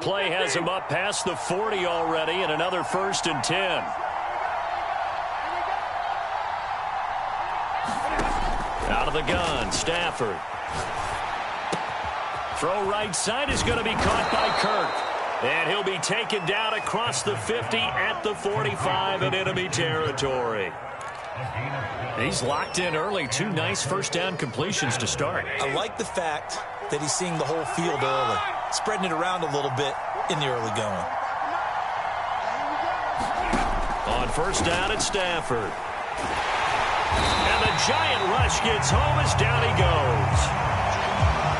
Play has him up past the 40 already, and another 1st and 10. Out of the gun, Stafford. Throw right side is going to be caught by Kirk. And he'll be taken down across the 50 at the 45 in enemy territory. He's locked in early. 2 nice first down completions to start. I like the fact that he's seeing the whole field early, spreading it around a little bit in the early going. On first down, it's Stafford. And the giant rush gets home as down he goes.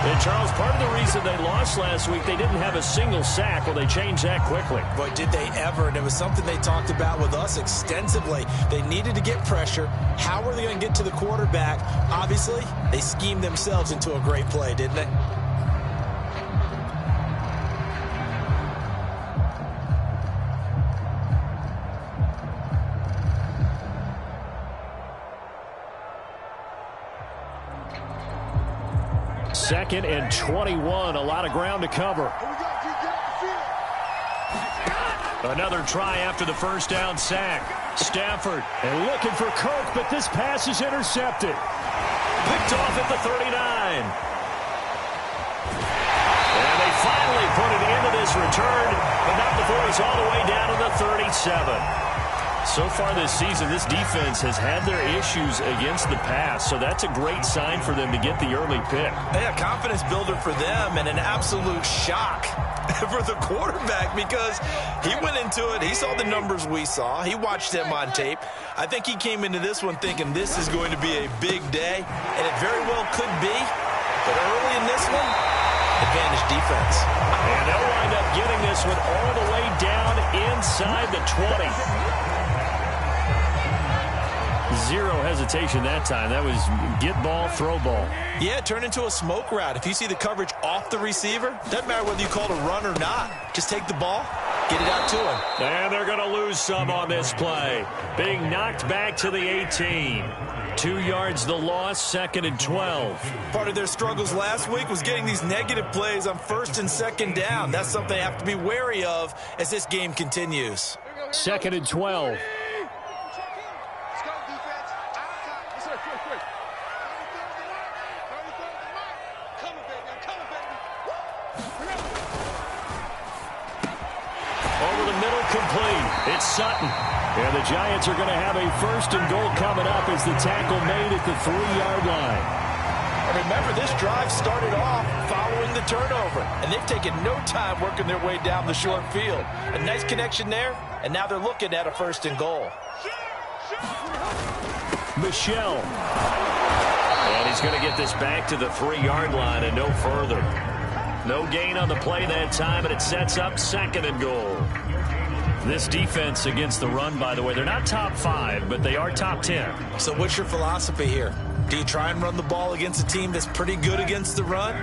And, Charles, part of the reason they lost last week, they didn't have a single sack. Well, they changed that quickly. Boy, did they ever. And it was something they talked about with us extensively. They needed to get pressure. How were they going to get to the quarterback? Obviously, they schemed themselves into a great play, didn't they? Second and 21, a lot of ground to cover. Another try after the first down sack. Stafford and looking for Kirk, but this pass is intercepted. Picked off at the 39. And they finally put it into this return, but not before it's all the way down to the 37. So far this season, this defense has had their issues against the pass, so that's a great sign for them to get the early pick. Yeah, confidence builder for them and an absolute shock for the quarterback because he went into it. He saw the numbers we saw. He watched them on tape. I think he came into this one thinking this is going to be a big day, and it very well could be. But early in this one, advantage defense. And they'll wind up getting this one all the way down inside the 20. Zero hesitation that time. That was get ball, throw ball. Yeah, turn into a smoke route. If you see the coverage off the receiver, doesn't matter whether you call it a run or not. Just take the ball, get it out to him. And they're going to lose some on this play. Being knocked back to the 18. 2 yards the loss, 2nd and 12. Part of their struggles last week was getting these negative plays on 1st and 2nd down. That's something they have to be wary of as this game continues. 2nd and 12. It's Sutton. And the Giants are going to have a 1st and goal coming up as the tackle made at the 3-yard line. And remember, this drive started off following the turnover, and they've taken no time working their way down the short field. A nice connection there, and now they're looking at a 1st and goal. Michelle. And he's going to get this back to the 3-yard line and no further. No gain on the play that time, and it sets up 2nd and goal. This defense against the run, by the way, they're not top 5, but they are top 10. So what's your philosophy here? Do you try and run the ball against a team that's pretty good against the run?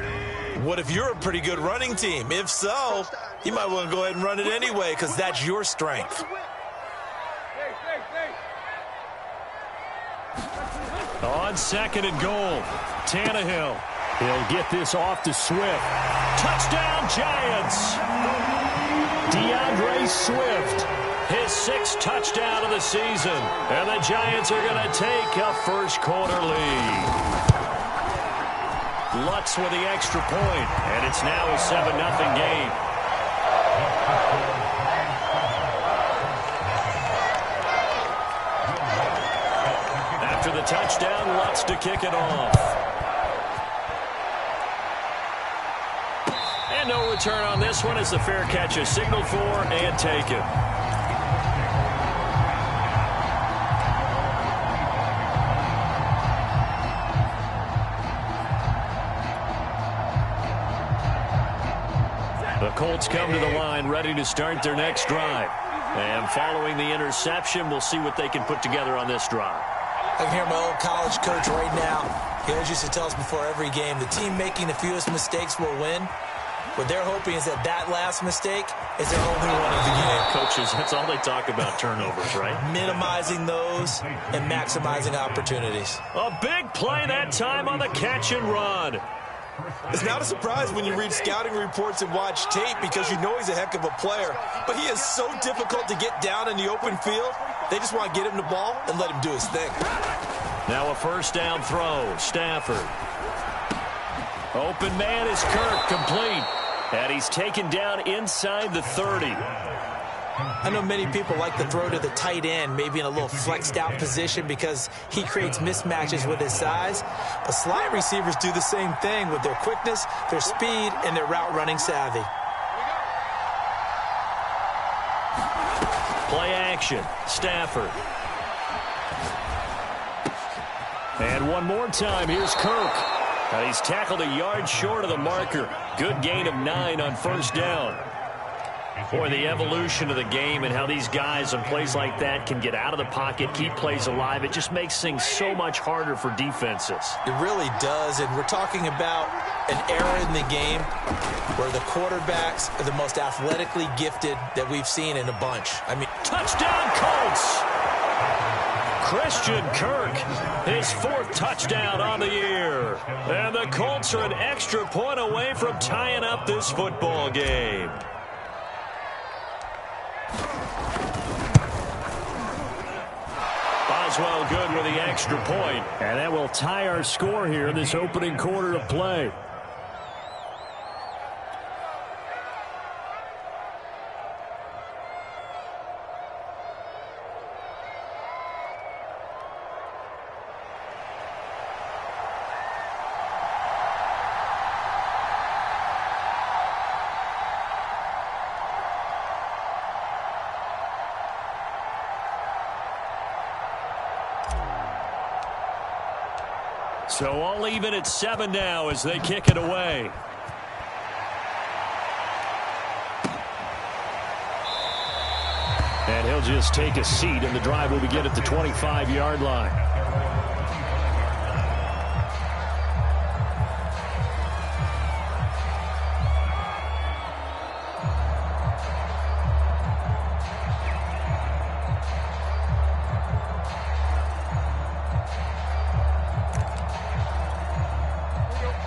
What if you're a pretty good running team? If so, you might want to go ahead and run it anyway because that's your strength. On 2nd and goal, Tannehill. He'll get this off to Swift. Touchdown, Giants! DeAndre Swift, his 6th touchdown of the season. And the Giants are going to take a first-quarter lead. Lutz with the extra point, and it's now a 7-0 game. After the touchdown, Lutz to kick it off. And no return on this one as the fair catch is signaled for and taken. The Colts come to the line ready to start their next drive. And following the interception, we'll see what they can put together on this drive. I can hear my old college coach right now. He always used to tell us before every game, the team making the fewest mistakes will win. What they're hoping is that that last mistake is their only one of the game. Coaches, that's all they talk about, turnovers, right? Minimizing those and maximizing opportunities. A big play that time on the catch and run. It's not a surprise when you read scouting reports and watch tape because you know he's a heck of a player. But he is so difficult to get down in the open field. They just want to get him the ball and let him do his thing. Now a first down throw. Stafford. Open man is Kirk, complete. And he's taken down inside the 30. I know many people like to throw to the tight end, maybe in a little flexed out position because he creates mismatches with his size. But slot receivers do the same thing with their quickness, their speed, and their route running savvy. Play action. Stafford. And one more time, here's Kirk. He's tackled a yard short of the marker. Good gain of 9 on first down. Boy, the evolution of the game and how these guys on plays like that can get out of the pocket, keep plays alive, it just makes things so much harder for defenses. It really does, and we're talking about an era in the game where the quarterbacks are the most athletically gifted that we've seen in a bunch. I mean, touchdown Colts! Christian Kirk, his 4th touchdown on the year. And the Colts are an extra point away from tying up this football game. Boswell good with the extra point. And that will tie our score here in this opening quarter of play. So all even at 7 now as they kick it away. And he'll just take a seat, and the drive will begin at the 25-yard line.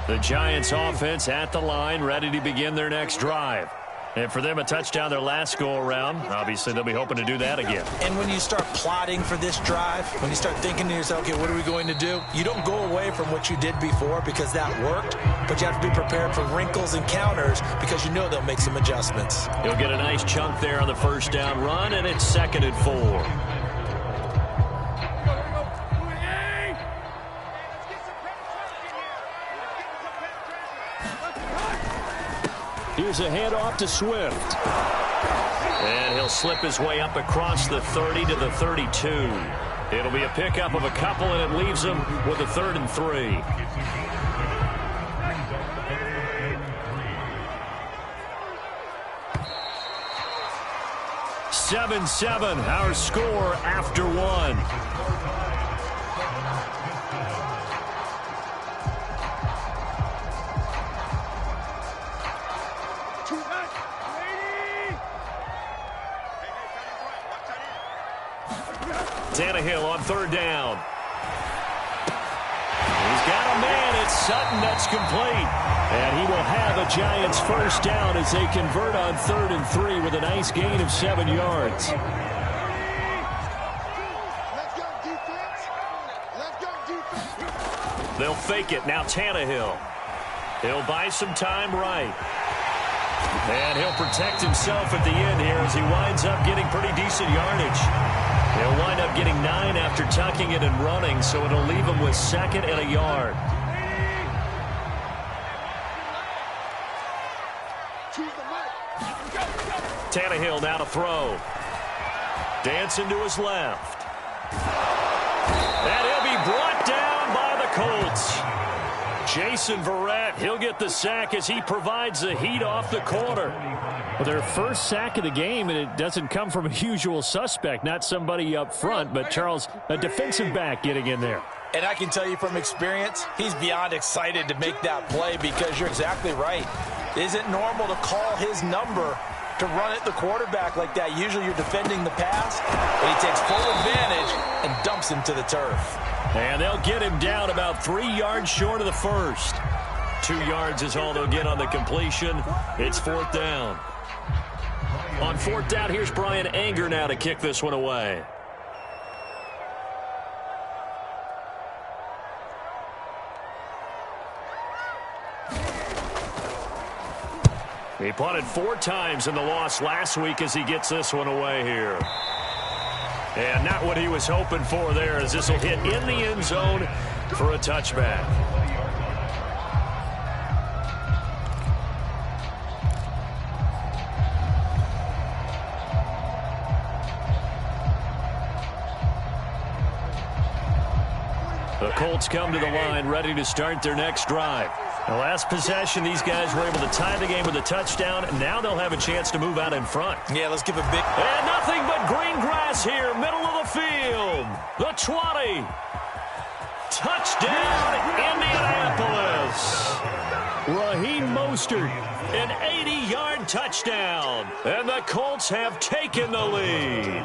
The Giants offense at the line, ready to begin their next drive. And for them, a touchdown their last go-around. Obviously, they'll be hoping to do that again. And when you start plotting for this drive, when you start thinking to yourself, okay, what are we going to do? You don't go away from what you did before because that worked, but you have to be prepared for wrinkles and counters because you know they'll make some adjustments. He'll get a nice chunk there on the first down run, and it's 2nd and 4. Here's a handoff to Swift. And he'll slip his way up across the 30 to the 32. It'll be a pickup of a couple, and it leaves him with a 3rd and 3. (7-7) our score after 1. Tannehill on 3rd down. He's got a man. It's Sutton. That's complete. And he will have a Giants first down as they convert on 3rd and 3 with a nice gain of 7 yards. They'll fake it. Now Tannehill. He'll buy some time right. And he'll protect himself at the end here as he winds up getting pretty decent yardage. He'll wind up getting 9 after tucking it and running, so it'll leave him with 2nd and a yard. Tannehill now to throw. Dancing to his left. And he'll be brought down by the Colts. Jason Verrett, he'll get the sack as he provides the heat off the corner. Well, their first sack of the game, and it doesn't come from a usual suspect, not somebody up front, but Charles, a defensive back getting in there. And I can tell you from experience, he's beyond excited to make that play because you're exactly right. It isn't normal to call his number to run at the quarterback like that. Usually you're defending the pass, and he takes full advantage and dumps him to the turf. And they'll get him down about 3 yards short of the first. 2 yards is all they'll get on the completion. It's 4th down. On 4th down, here's Brian Anger now to kick this one away. He punted 4 times in the loss last week as he gets this one away here. And not what he was hoping for there, as this will hit in the end zone for a touchback. The Colts come to the line, ready to start their next drive. The last possession, these guys were able to tie the game with a touchdown, and now they'll have a chance to move out in front. Yeah, let's give a big... And nothing but green grass here, middle of the field. The 20. Touchdown, Indianapolis. Raheem Mostert, an 80-yard touchdown. And the Colts have taken the lead.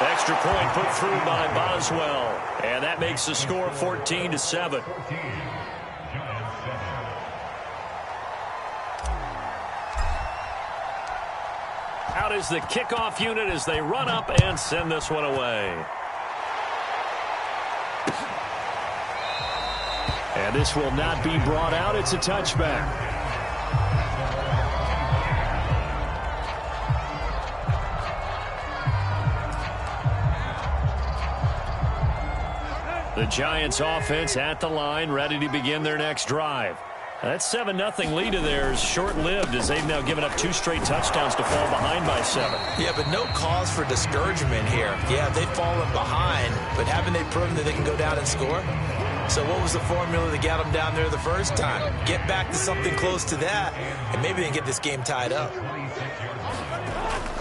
Extra point put through by Boswell. And that makes the score 14-7. Out is the kickoff unit as they run up and send this one away. And this will not be brought out. It's a touchback. The Giants offense at the line, ready to begin their next drive. That 7-0 lead of theirs short-lived as they've now given up 2 straight touchdowns to fall behind by 7. Yeah, but no cause for discouragement here. Yeah, they've fallen behind, but haven't they proven that they can go down and score? So what was the formula that got them down there the first time? Get back to something close to that, and maybe they can get this game tied up.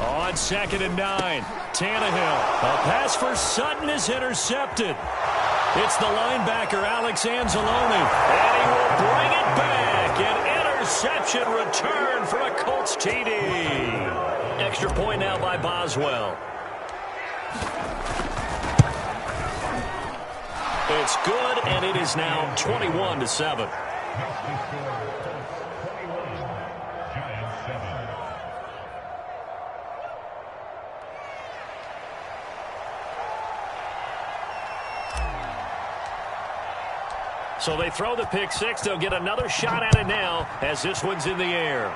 On 2nd and 9, Tannehill. A pass for Sutton is intercepted. It's the linebacker, Alex Anzalone, and he will bring it back. An interception return for a Colts TD. Extra point now by Boswell. It's good, and it is now 21-7. So they throw the pick 6. They'll get another shot at it now as this one's in the air.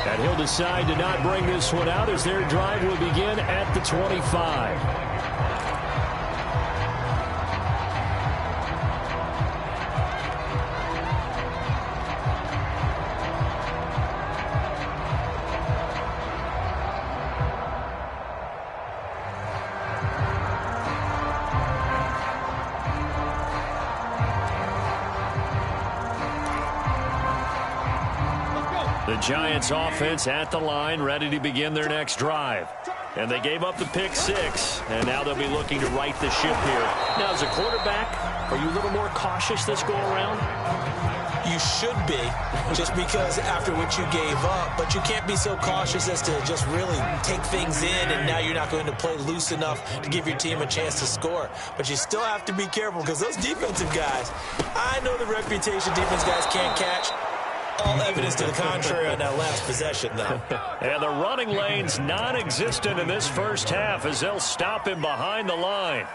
And he'll decide to not bring this one out as their drive will begin at the 25. The Giants offense at the line, ready to begin their next drive. And they gave up the pick 6, and now they'll be looking to right the ship here. Now, as a quarterback, are you a little more cautious this go around? You should be, just because after what you gave up, but you can't be so cautious as to just really take things in, and now you're not going to play loose enough to give your team a chance to score. But you still have to be careful because those defensive guys, I know the reputation defense guys can't catch. All evidence to the contrary on that last possession, though. And the running lane's non-existent in this first half as they'll stop him behind the line.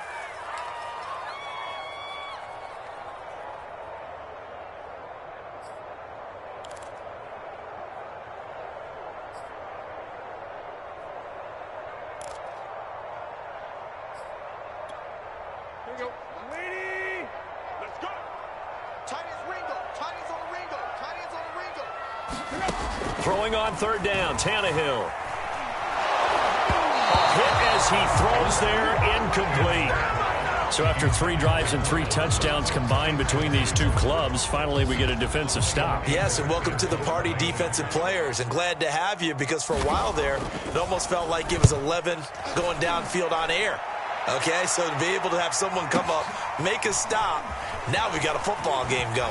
Here we go. Lady, let's go. Tight ends Ringo. Tight ends on the Ringo. Tight ends on the Ringo. Throwing on 3rd down, Tannehill. A hit as he throws there, incomplete. So after 3 drives and 3 touchdowns combined between these two clubs, finally we get a defensive stop. Yes, and welcome to the party, defensive players. And glad to have you because for a while there, it almost felt like it was 11 going downfield on air. Okay, so to be able to have someone come up, make a stop, now we got a football game going.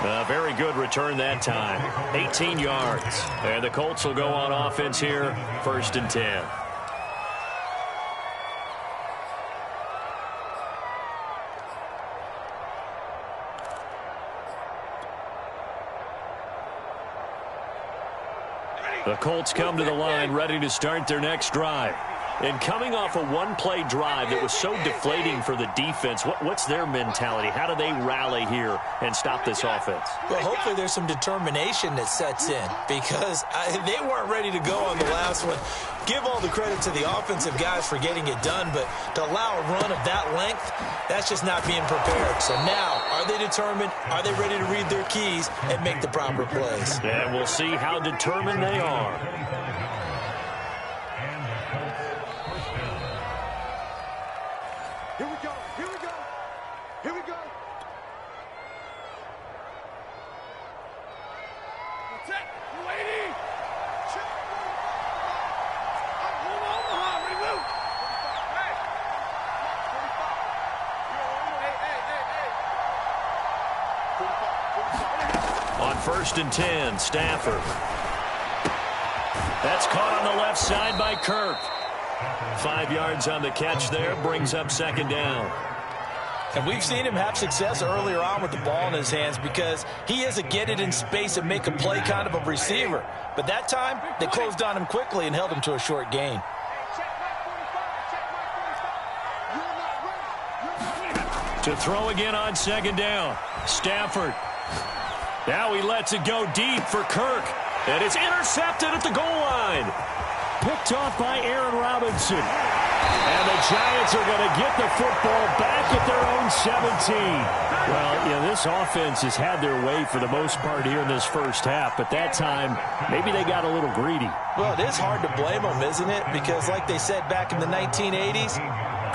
A very good return that time. 18 yards. And the Colts will go on offense here, 1st and 10. The Colts come to the line ready to start their next drive. And coming off a one-play drive that was so deflating for the defense, what's their mentality? How do they rally here and stop this offense? Well, hopefully there's some determination that sets in because they weren't ready to go on the last one. Give all the credit to the offensive guys for getting it done, but to allow a run of that length, that's just not being prepared. So now, are they determined? Are they ready to read their keys and make the proper plays? And we'll see how determined they are. Here we go. Here we go. Here we go. That's it. You lady. Check. Hold on, behind. Ready, move. Hey. 45. On 1st and 10, Stafford. That's caught on the left side by Kirk. 5 yards on the catch there, brings up 2nd down. And we've seen him have success earlier on with the ball in his hands because he is a get it in space and make a play kind of a receiver. But that time, they closed on him quickly and held him to a short gain. To throw again on 2nd down. Stafford. Now he lets it go deep for Kirk. And it's intercepted at the goal line. Picked off by Aaron Robinson. And the Giants are going to get the football back at their own 17. Well, you know, this offense has had their way for the most part here in this first half, but that time, maybe they got a little greedy. Well, it is hard to blame them, isn't it? Because like they said back in the 1980s,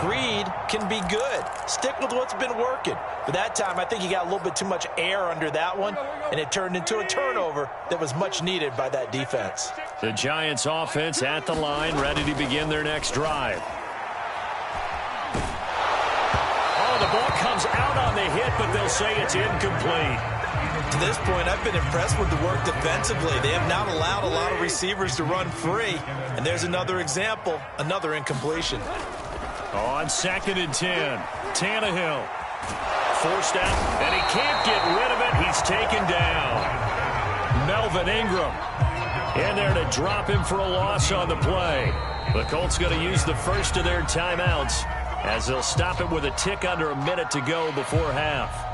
greed can be good. Stick with what's been working. But that time, I think he got a little bit too much air under that one, and it turned into a turnover that was much needed by that defense. The Giants offense at the line, ready to begin their next drive. Oh, the ball comes out on the hit, but they'll say it's incomplete. To this point, I've been impressed with the work defensively. They have not allowed a lot of receivers to run free. And there's another example, another incompletion. On 2nd and 10, Tannehill. Forced out, and he can't get rid of it. He's taken down. Melvin Ingram in there to drop him for a loss on the play. The Colts going to use the first of their timeouts as they'll stop it with a tick under a minute to go before half.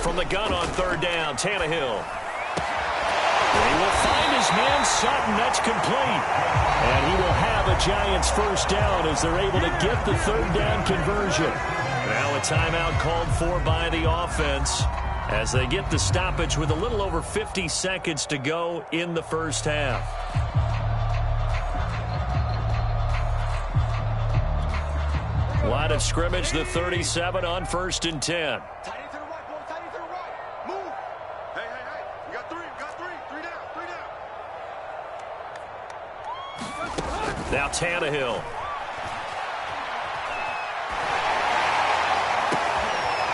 From the gun on 3rd down, Tannehill. He will find his man, Sutton. That's complete. And he will have a Giants first down as they're able to get the 3rd down conversion. Now a timeout called for by the offense as they get the stoppage with a little over 50 seconds to go in the first half. Line of scrimmage, the 37 on 1st and 10. Now Tannehill.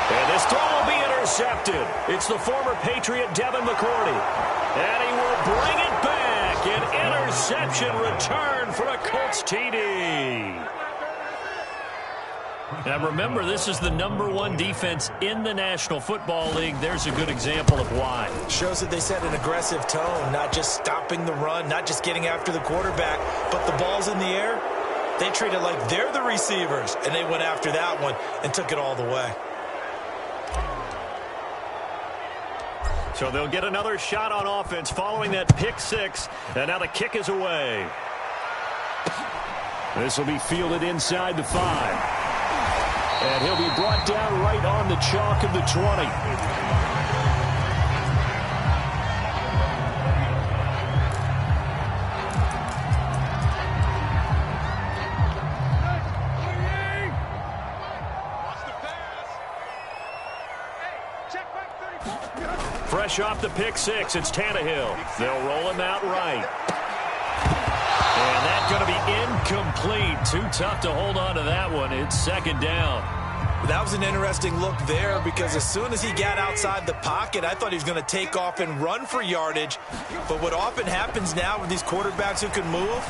And this throw will be intercepted. It's the former Patriot Devin McCourty. And he will bring it back. An interception return for a Colts TD. Now remember, this is the #1 defense in the National Football League. There's a good example of why. Shows that they set an aggressive tone, not just stopping the run, not just getting after the quarterback, but the ball's in the air. They treat it like they're the receivers, and they went after that one and took it all the way. So they'll get another shot on offense following that pick six, and now the kick is away. This will be fielded inside the 5. And he'll be brought down right on the chalk of the 20. Fresh off the pick six, it's Tannehill. They'll roll him out right. And that's going to be incomplete. Too tough to hold on to that one. It's second down. That was an interesting look there because as soon as he got outside the pocket, I thought he was going to take off and run for yardage. But what often happens now with these quarterbacks who can move,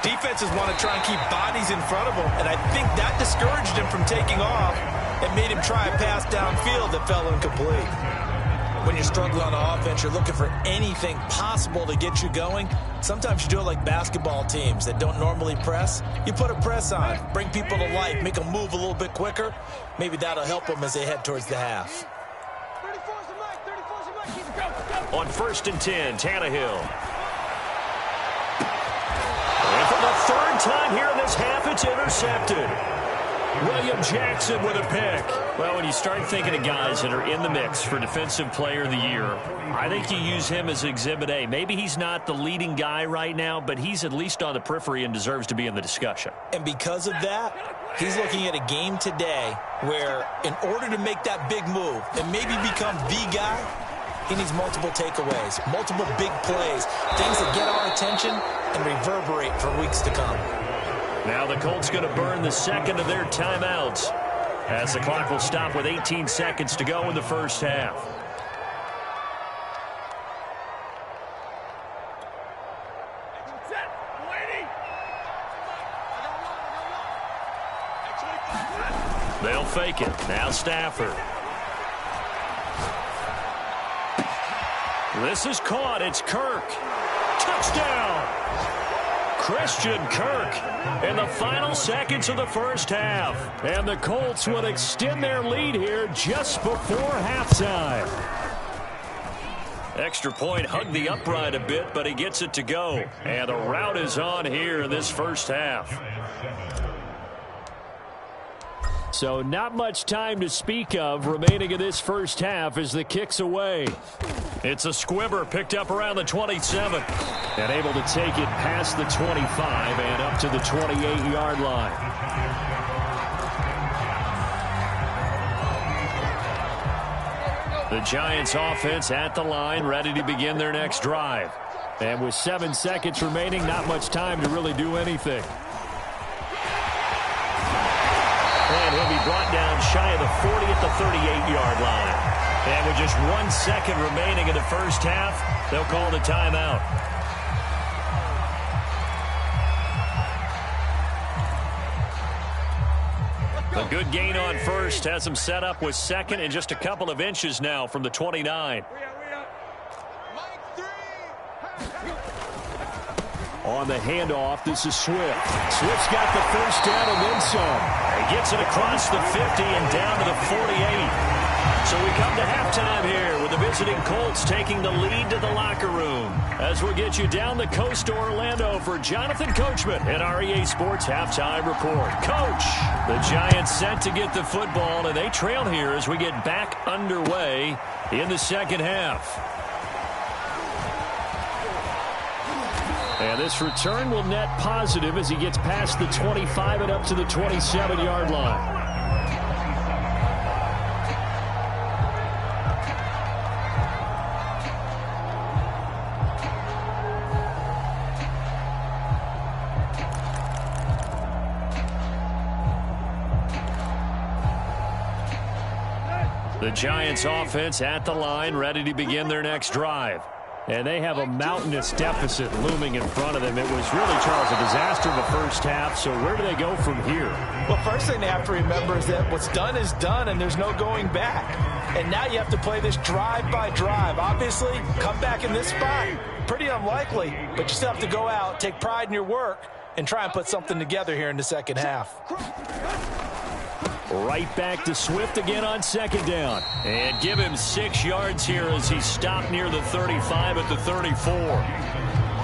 defenses want to try and keep bodies in front of them. And I think that discouraged him from taking off and made him try a pass downfield that fell incomplete. When you're struggling on offense, you're looking for anything possible to get you going. Sometimes you do it like basketball teams that don't normally press. You put a press on, bring people to life, make them move a little bit quicker. Maybe that'll help them as they head towards the half. 34's the mic, 34's the mic. Keep it going. On 1st and 10, Tannehill. And for the third time here in this half, it's intercepted. William Jackson with a pick. Well, when you start thinking of guys that are in the mix for Defensive Player of the Year, I think you use him as Exhibit A. Maybe he's not the leading guy right now, but he's at least on the periphery and deserves to be in the discussion. And because of that, he's looking at a game today where in order to make that big move and maybe become the guy, he needs multiple takeaways, multiple big plays, things that get our attention and reverberate for weeks to come. Now the Colts going to burn the second of their timeouts as the clock will stop with 18 seconds to go in the first half. They'll fake it. Now Stafford. This is caught. It's Kirk. Touchdown! Christian Kirk in the final seconds of the first half. And the Colts will extend their lead here just before halftime. Extra point hugged the upright a bit, but he gets it to go. And the route is on here in this first half. So not much time to speak of remaining in this first half as the kick's away. It's a squibber picked up around the 27 and able to take it past the 25 and up to the 28-yard line. The Giants offense at the line, ready to begin their next drive. And with 7 seconds remaining, not much time to really do anything. And he'll be brought down shy of the 40 at the 38-yard line. And with just 1 second remaining in the first half, they'll call the timeout. A good gain on first has them set up with second and just a couple of inches now from the 29. On the handoff, this is Swift. Swift's got the first down and then some. He gets it across the 50 and down to the 48. So we come to halftime here with the visiting Colts taking the lead to the locker room. As we'll get you down the coast to Orlando for Jonathan Coachman at our EA Sports Halftime Report. Coach, the Giants sent to get the football, and they trail here as we get back underway in the second half. And this return will net positive as he gets past the 25 and up to the 27-yard line. The Giants offense at the line, ready to begin their next drive. And they have a mountainous deficit looming in front of them. It was really, Charles, a disaster in the first half. So where do they go from here? Well, first thing they have to remember is that what's done is done, and there's no going back. And now you have to play this drive by drive. Obviously, come back in this spot, pretty unlikely. But you still have to go out, take pride in your work, and try and put something together here in the second half. Right back to Swift again on second down. And give him 6 yards here as he stopped near the 35 at the 34.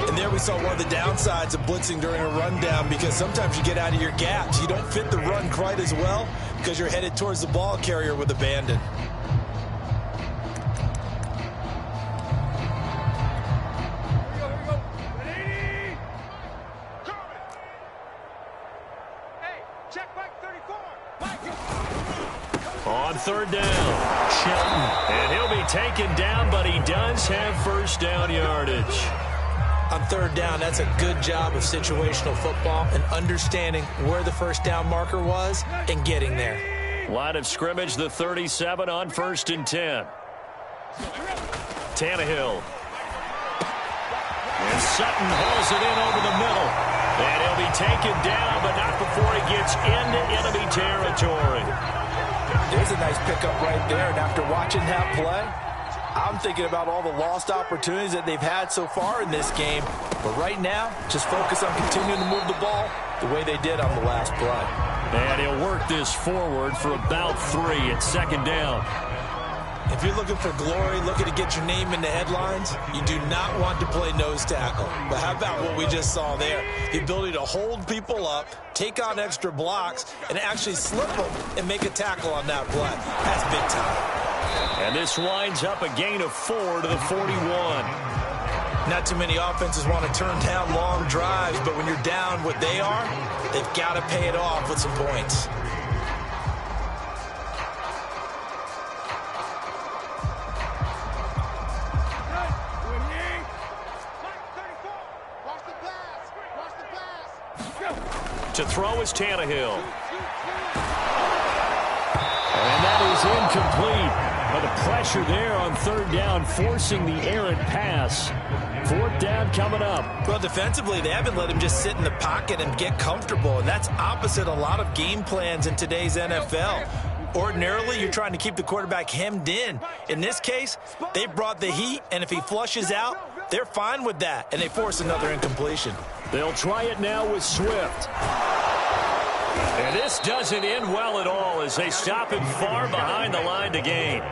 And there we saw one of the downsides of blitzing during a rundown, because sometimes you get out of your gaps. You don't fit the run quite as well because you're headed towards the ball carrier with abandon. On third down, and he'll be taken down, but he does have first down yardage. On third down, that's a good job of situational football and understanding where the first down marker was and getting there. Line of scrimmage, the 37 on 1st and 10. Tannehill. And Sutton hauls it in over the middle. And he'll be taken down, but not before he gets into enemy territory. There's a nice pickup right there, and after watching that play, I'm thinking about all the lost opportunities that they've had so far in this game. But right now, just focus on continuing to move the ball the way they did on the last play. And he'll work this forward for about 3 at 2nd down. If you're looking for glory, looking to get your name in the headlines, you do not want to play nose tackle. But how about what we just saw there? The ability to hold people up, take on extra blocks, and actually slip them and make a tackle on that play. That's big time. And this winds up a gain of 4 to the 41. Not too many offenses want to turn down long drives, but when you're down what they are, they've got to pay it off with some points. To throw is Tannehill. And that is incomplete. But the pressure there on 3rd down, forcing the errant pass. 4th down coming up. Well, defensively, they haven't let him just sit in the pocket and get comfortable, and that's opposite a lot of game plans in today's NFL. Ordinarily, you're trying to keep the quarterback hemmed in. In this case, they brought the heat, and if he flushes out, they're fine with that, and they force another incompletion. They'll try it now with Swift. And this doesn't end well at all as they stop him far behind the line to gain.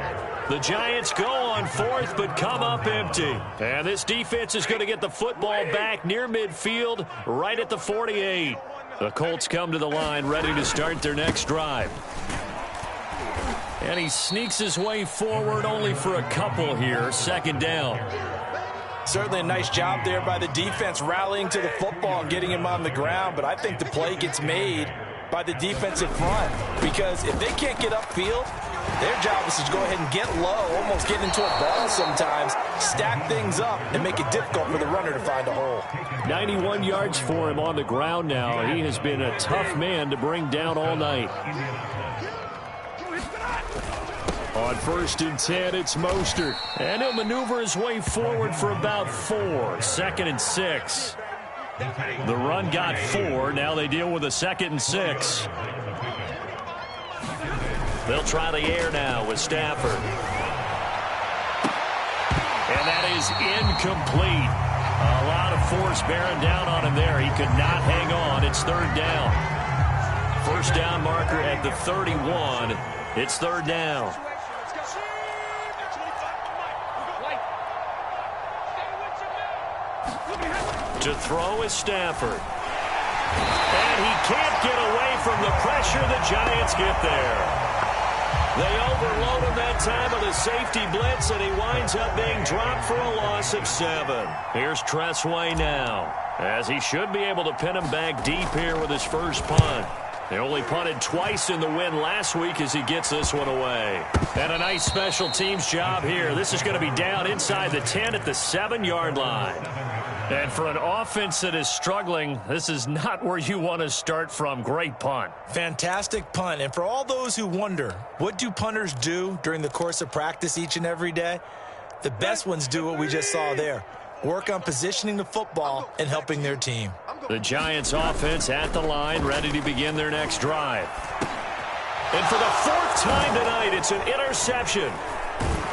The Giants go on 4th but come up empty. And this defense is going to get the football back near midfield right at the 48. The Colts come to the line ready to start their next drive. And he sneaks his way forward only for a couple here. 2nd down. Certainly a nice job there by the defense rallying to the football and getting him on the ground, but I think the play gets made by the defensive front because if they can't get upfield, their job is to go ahead and get low, almost get into a ball sometimes, stack things up, and make it difficult for the runner to find a hole. 91 yards for him on the ground now. He has been a tough man to bring down all night. On 1st and 10, it's Mostert. And he'll maneuver his way forward for about 4. 2nd and 6. The run got 4. Now they deal with a 2nd and 6. They'll try the air now with Stafford. And that is incomplete. A lot of force bearing down on him there. He could not hang on. It's 3rd down. First down marker at the 31. It's 3rd down. To throw is Stafford. And he can't get away from the pressure. The Giants get there. They overload him that time with a safety blitz, and he winds up being dropped for a loss of 7. Here's Tressway now, as he should be able to pin him back deep here with his first punt. They only punted twice in the win last week as he gets this one away. And a nice special teams job here. This is going to be down inside the 10 at the 7-yard line. And for an offense that is struggling, this is not where you want to start from. Great punt. Fantastic punt. And for all those who wonder, what do punters do during the course of practice each and every day? The best ones do what we just saw there. Work on positioning the football and helping their team. The Giants offense at the line, ready to begin their next drive. And for the 4th time tonight, it's an interception.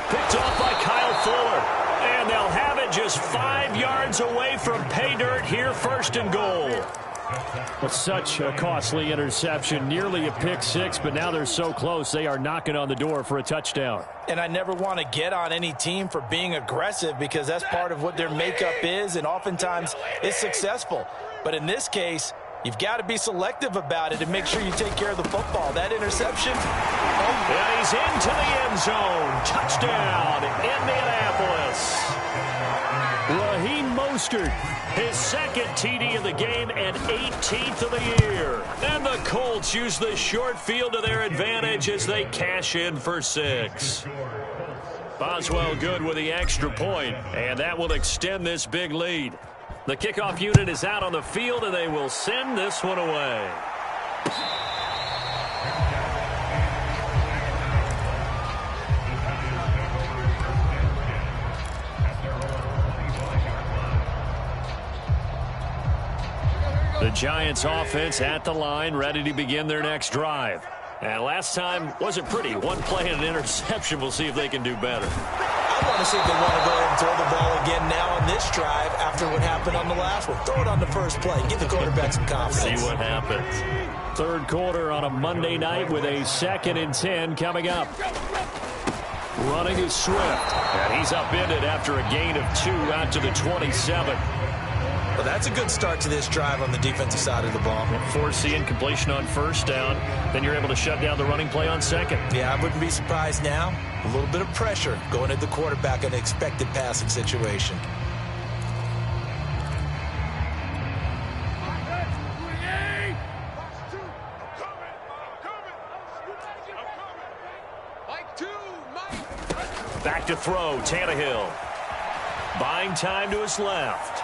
Picked off by Kyle Fuller. And they'll have it just 5 yards away from pay dirt here, 1st and goal. Well, such a costly interception, nearly a pick 6, but now they're so close they are knocking on the door for a touchdown. And I never want to get on any team for being aggressive because that's part of what their makeup is, and oftentimes it's successful. But in this case, you've got to be selective about it and make sure you take care of the football. That interception. And he's into the end zone. Touchdown, Indianapolis. Raheem Mostert Mostert. His second TD of the game and 18th of the year. And the Colts use the short field to their advantage as they cash in for 6. Boswell good with the extra point, and that will extend this big lead. The kickoff unit is out on the field, and they will send this one away. The Giants offense at the line, ready to begin their next drive. And last time wasn't pretty. One play and an interception. We'll see if they can do better. I want to see if they want to go ahead and throw the ball again now on this drive after what happened on the last one. Throw it on the first play. Give the quarterback some confidence. See what happens. Third quarter on a Monday night with a 2nd and 10 coming up. Running is Swift. And he's upended after a gain of 2 out to the 27. Well, that's a good start to this drive on the defensive side of the ball. Force the incompletion on first down. Then you're able to shut down the running play on second. Yeah, I wouldn't be surprised now. A little bit of pressure going at the quarterback in an expected passing situation. Back to throw, Tannehill. Buying time to his left.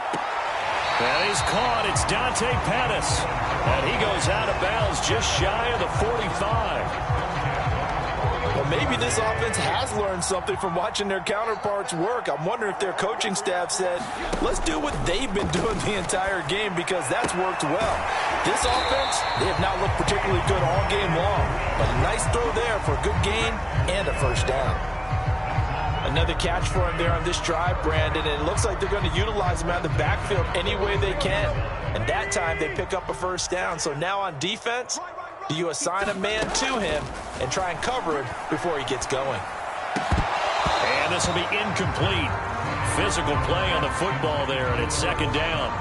And he's caught. It's Dante Pettis. And he goes out of bounds just shy of the 45. Well, maybe this offense has learned something from watching their counterparts work. I'm wondering if their coaching staff said, let's do what they've been doing the entire game because that's worked well. This offense, they have not looked particularly good all game long. But a nice throw there for a good gain and a first down. Another catch for him there on this drive, Brandon, and it looks like they're going to utilize him out of the backfield any way they can. And that time they pick up a first down. So now on defense, do you assign a man to him and try and cover him before he gets going? And this will be incomplete. Physical play on the football there, and it's 2nd down.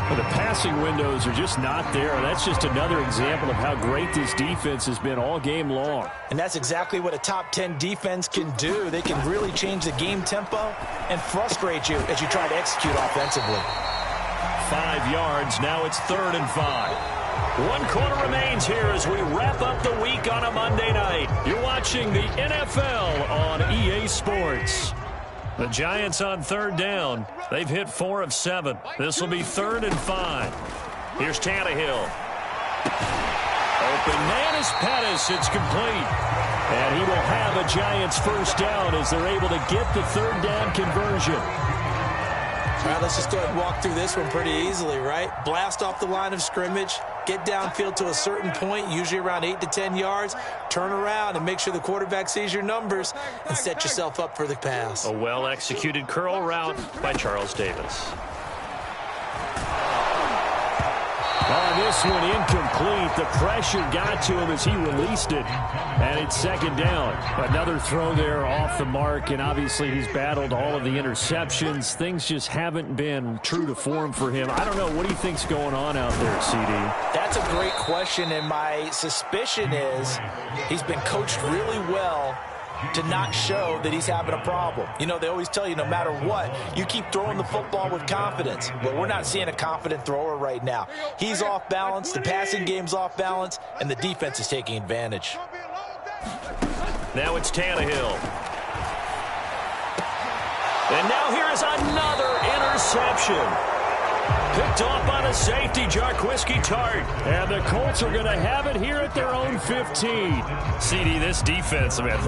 Well, the passing windows are just not there. That's just another example of how great this defense has been all game long. And that's exactly what a top 10 defense can do. They can really change the game tempo and frustrate you as you try to execute offensively. 5 yards. Now it's 3rd and 5. 1 quarter remains here as we wrap up the week on a Monday night. You're watching the NFL on EA Sports. The Giants on 3rd down. They've hit 4 of 7. This will be 3rd and 5. Here's Tannehill. Open man is Pettis. It's complete. And he will have a Giants first down as they're able to get the 3rd down conversion. All right, let's just go ahead and walk through this one pretty easily, right? Blast off the line of scrimmage, get downfield to a certain point, usually around 8 to 10 yards, turn around and make sure the quarterback sees your numbers and set yourself up for the pass. A well-executed curl route by Charles Davis. On this one, incomplete. The pressure got to him as he released it, and it's 2nd down. Another throw there off the mark, and obviously he's battled all of the interceptions. Things just haven't been true to form for him. I don't know. What do you think's going on out there, CD? That's a great question, and my suspicion is he's been coached really well to not show that he's having a problem. You know, they always tell you no matter what, you keep throwing the football with confidence. But we're not seeing a confident thrower right now. He's off balance, the passing game's off balance, and the defense is taking advantage. Now it's Tannehill. And now here is another interception. Picked off by the safety, Jarquiski Tart. And the Colts are going to have it here at their own 15. CD, this defense, man,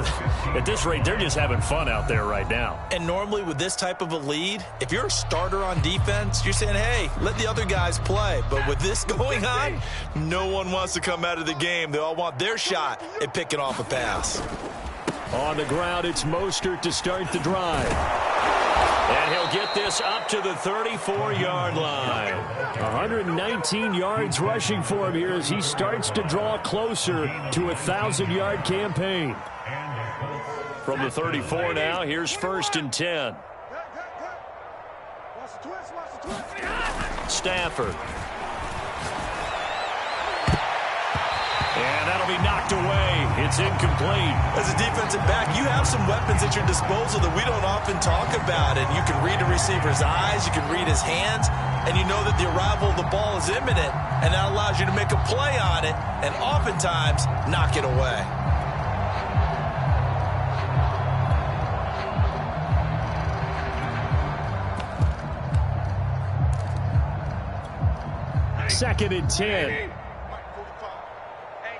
at this rate, they're just having fun out there right now. And normally with this type of a lead, if you're a starter on defense, you're saying, hey, let the other guys play. But with this going on, no one wants to come out of the game. They all want their shot at picking off a pass. On the ground, it's Mostert to start the drive. And he'll get this up to the 34-yard line. 119 yards rushing for him here as he starts to draw closer to a 1,000-yard campaign. From the 34 now, here's 1st and 10. Stafford. And that'll be knocked away. It's incomplete. As a defensive back, you have some weapons at your disposal that we don't often talk about. And you can read a receiver's eyes, you can read his hands, and you know that the arrival of the ball is imminent. And that allows you to make a play on it and oftentimes knock it away. Second and 10. Hey,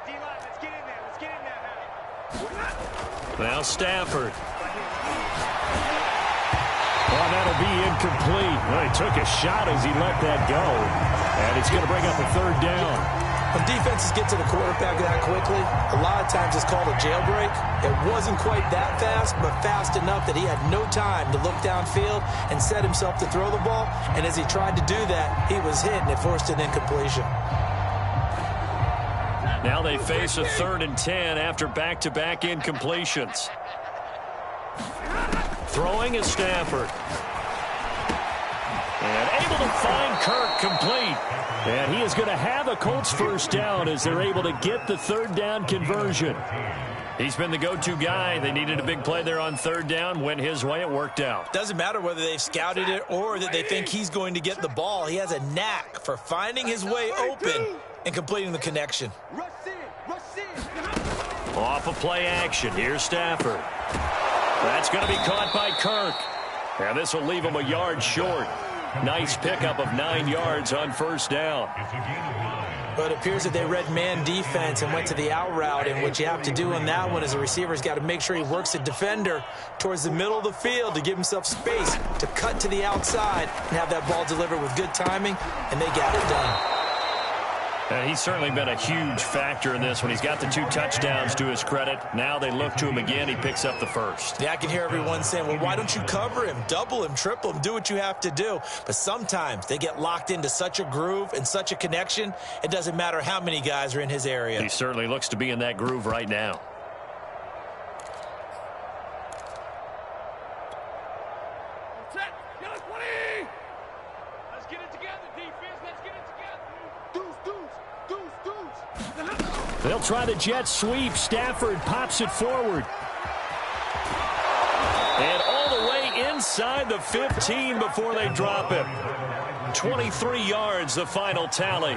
D-line, let's get in there. Let's get in there now. Now Stafford. Well, that'll be incomplete. Well, he took a shot as he let that go. And it's going to bring up a third down. When defenses get to the quarterback that quickly, a lot of times it's called a jailbreak. It wasn't quite that fast, but fast enough that he had no time to look downfield and set himself to throw the ball. And as he tried to do that, he was hit, and it forced an incompletion. Now they face a 3rd and 10 after back-to-back incompletions. Throwing is Stafford. And able to find Kirk complete. And he is going to have a Colts first down as they're able to get the 3rd down conversion. He's been the go-to guy. They needed a big play there on 3rd down. Went his way. It worked out. Doesn't matter whether they've scouted it or that they think he's going to get the ball. He has a knack for finding his way open and completing the connection. Off of play action. Here's Stafford. That's going to be caught by Kirk. And this will leave him a yard short. Nice pickup of 9 yards on 1st down. But it appears that they read man defense and went to the out route. And what you have to do on that one is a receiver's got to make sure he works the defender towards the middle of the field to give himself space to cut to the outside and have that ball delivered with good timing, and they got it done. He's certainly been a huge factor in this one. He's got the 2 touchdowns to his credit. Now they look to him again. He picks up the 1st. Yeah, I can hear everyone saying, well, why don't you cover him, double him, triple him, do what you have to do. But sometimes they get locked into such a groove and such a connection, it doesn't matter how many guys are in his area. He certainly looks to be in that groove right now. Let's get it together, defense. Let's get it together. They'll try the jet sweep. Stafford pops it forward. And all the way inside the 15 before they drop him. 23 yards, the final tally.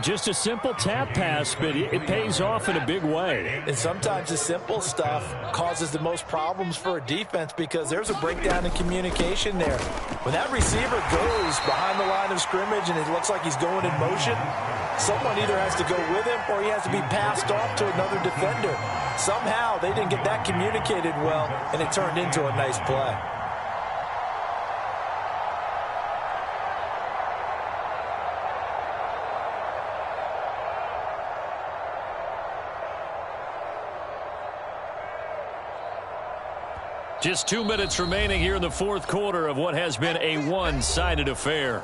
Just a simple tap pass, but it pays off in a big way. And sometimes the simple stuff causes the most problems for a defense because there's a breakdown in communication there. When that receiver goes behind the line of scrimmage and it looks like he's going in motion, someone either has to go with him or he has to be passed off to another defender. Somehow they didn't get that communicated well, and it turned into a nice play. Just 2 minutes remaining here in the 4th quarter of what has been a one-sided affair.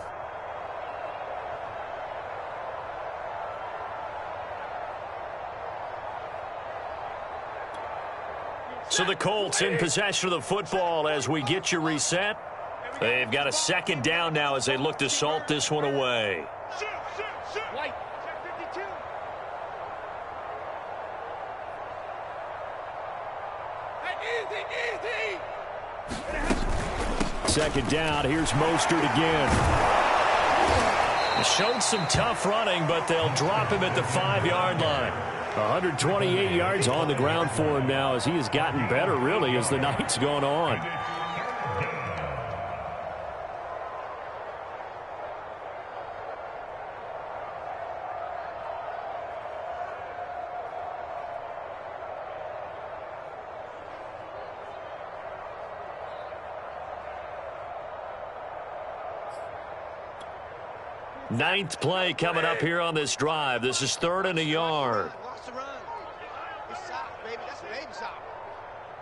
So the Colts in possession of the football as we get you reset. They've got a 2nd down now as they look to salt this one away. White. Check 52. Hey, easy. 2nd down. Here's Mostert again. Showed some tough running, but they'll drop him at the 5-yard line. 128 yards on the ground for him now as he has gotten better, really, as the night's gone on. Ninth play coming up here on this drive. This is 3rd and a yard. Lost the run. It's south, baby. That's baby south.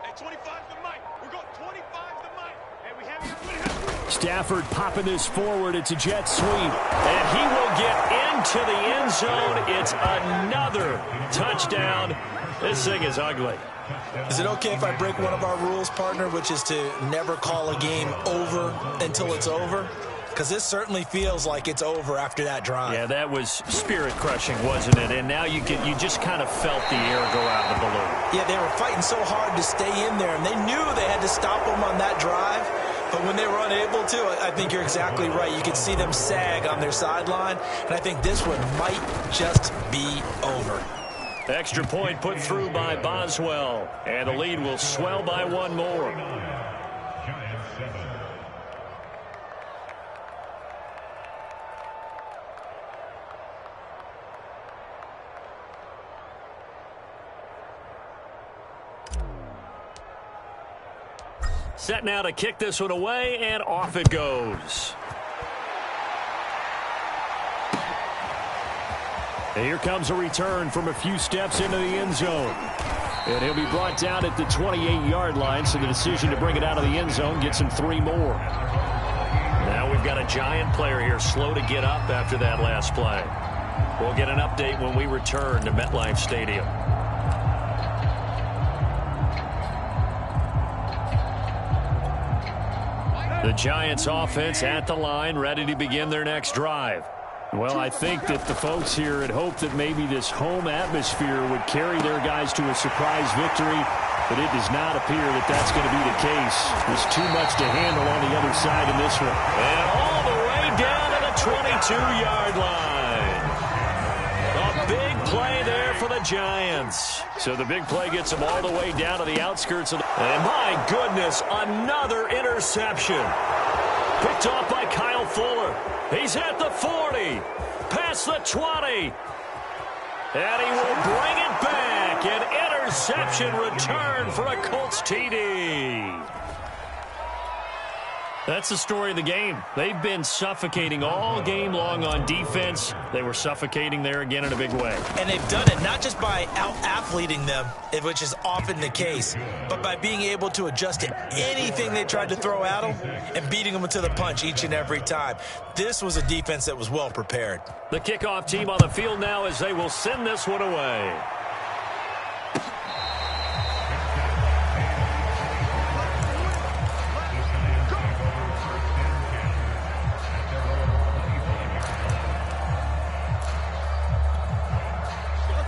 Hey, 25's the mic. We're going 25's the mic. Hey, we have you. Stafford popping this forward. It's a jet sweep. And he will get into the end zone. It's another touchdown. This thing is ugly. Is it okay if I break one of our rules, partner, which is to never call a game over until it's over? because this certainly feels like it's over after that drive. Yeah, that was spirit-crushing, wasn't it? And now you just kind of felt the air go out of the balloon. Yeah, they were fighting so hard to stay in there, and they knew they had to stop them on that drive. But when they were unable to, I think you're exactly right. You could see them sag on their sideline, and I think this one might just be over. Extra point put through by Boswell, and the lead will swell by one more. Set now to kick this one away, and off it goes. And here comes a return from a few steps into the end zone. And he'll be brought down at the 28-yard line, so the decision to bring it out of the end zone gets him 3 more. Now we've got a Giant player here slow to get up after that last play. We'll get an update when we return to MetLife Stadium. The Giants offense at the line, ready to begin their next drive. Well, I think that the folks here had hoped that maybe this home atmosphere would carry their guys to a surprise victory, but it does not appear that that's going to be the case. There's too much to handle on the other side in this one. And all the way down to the 22-yard line. A big play there for the Giants. So the big play gets them all the way down to the outskirts of the... And my goodness, another interception. Picked off by Kyle Fuller. He's at the 40, past the 20, and he will bring it back. An interception return for a Colts TD. That's the story of the game. They've been suffocating all game long on defense. They were suffocating there again in a big way. And they've done it not just by out-athleting them, which is often the case, but by being able to adjust to anything they tried to throw at them and beating them to the punch each and every time. This was a defense that was well prepared. The kickoff team on the field now as they will send this one away.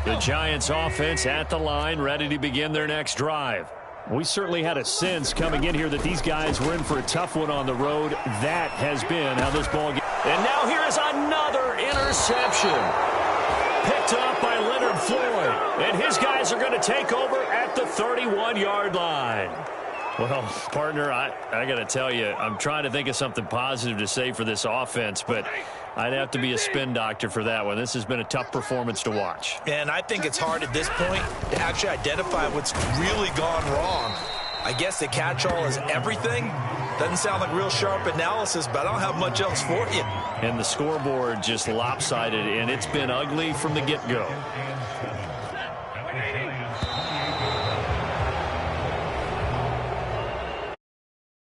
The Giants offense at the line, ready to begin their next drive. We certainly had a sense coming in here that these guys were in for a tough one on the road. That has been how this ball gets. And now here is another interception. Picked up by Leonard Floyd. And his guys are going to take over at the 31-yard line. Well, partner, I got to tell you, I'm trying to think of something positive to say for this offense, but I'd have to be a spin doctor for that one. This has been a tough performance to watch. And I think it's hard at this point to actually identify what's really gone wrong. I guess the catch-all is everything. Doesn't sound like real sharp analysis, but I don't have much else for you. And the scoreboard just lopsided, and it's been ugly from the get-go.